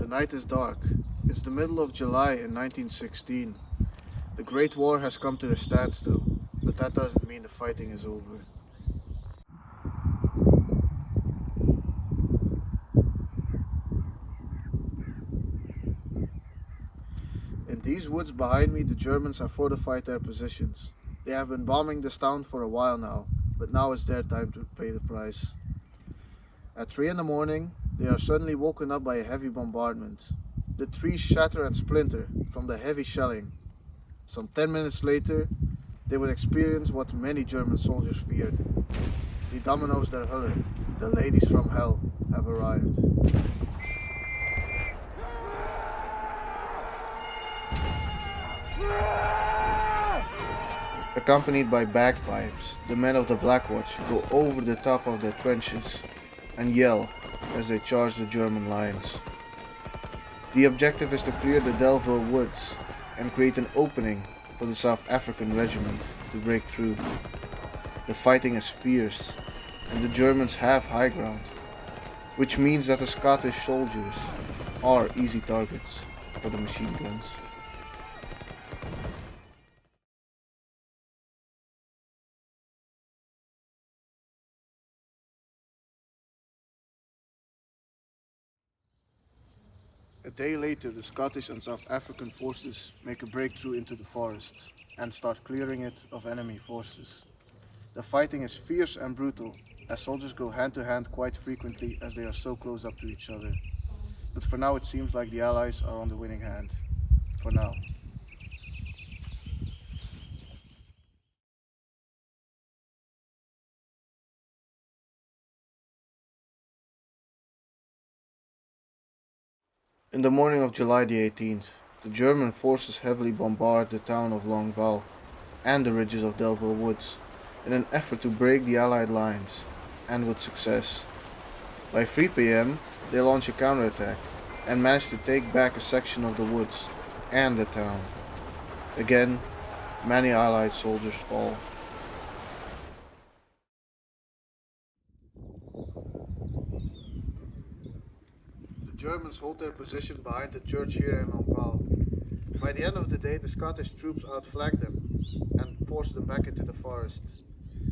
The night is dark. It's the middle of July in 1916. The Great War has come to a standstill, but that doesn't mean the fighting is over. In these woods behind me, the Germans have fortified their positions. They have been bombing this town for a while now, but now it's their time to pay the price. At 3 in the morning, they are suddenly woken up by a heavy bombardment. The trees shatter and splinter from the heavy shelling. Some 10 minutes later, they would experience what many German soldiers feared. Die Domino's der Hölle, the ladies from hell, have arrived. Accompanied by bagpipes, the men of the Black Watch go over the top of their trenches and yell as they charge the German lines. The objective is to clear the Delville woods and create an opening for the South African regiment to break through. The fighting is fierce and the Germans have high ground, which means that the Scottish soldiers are easy targets for the machine guns. A day later, the Scottish and South African forces make a breakthrough into the forest and start clearing it of enemy forces. The fighting is fierce and brutal, as soldiers go hand to hand quite frequently as they are so close up to each other. But for now it seems like the Allies are on the winning hand. For now. In the morning of July the 18th, the German forces heavily bombard the town of Longueval and the ridges of Delville Woods in an effort to break the Allied lines, and with success. By 3 p.m. they launch a counterattack and manage to take back a section of the woods and the town. Again, many Allied soldiers fall. The Germans hold their position behind the church here in Longueval. By the end of the day, the Scottish troops outflank them and force them back into the forest.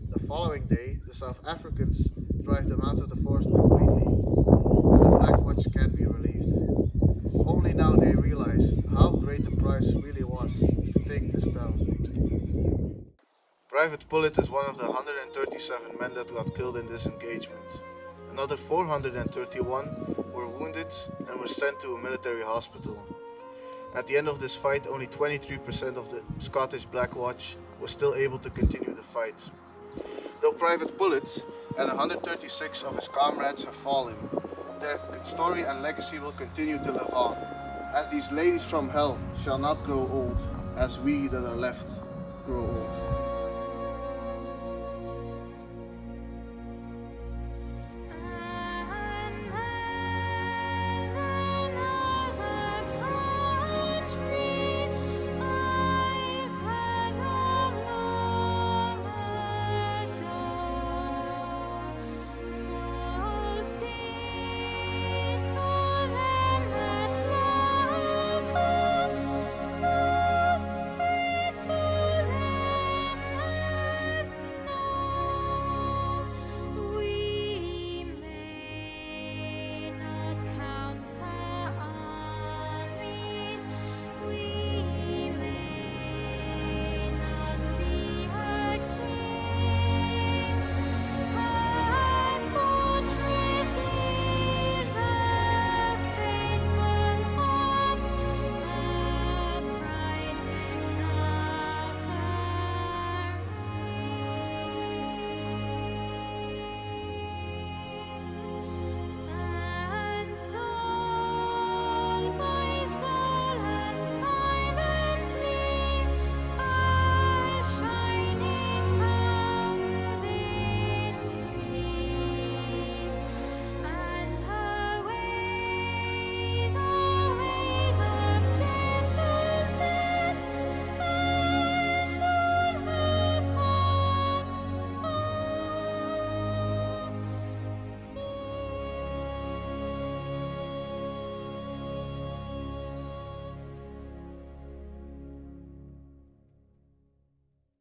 The following day, the South Africans drive them out of the forest completely, and the Black Watch can be relieved. Only now they realize how great the price really was to take this town. Private Pullet is one of the 137 men that got killed in this engagement. Another 431 were wounded and were sent to a military hospital. At the end of this fight, only 23% of the Scottish Black Watch was still able to continue the fight. Though Private Pullet and 136 of his comrades have fallen, their story and legacy will continue to live on, as these ladies from hell shall not grow old, as we that are left grow old.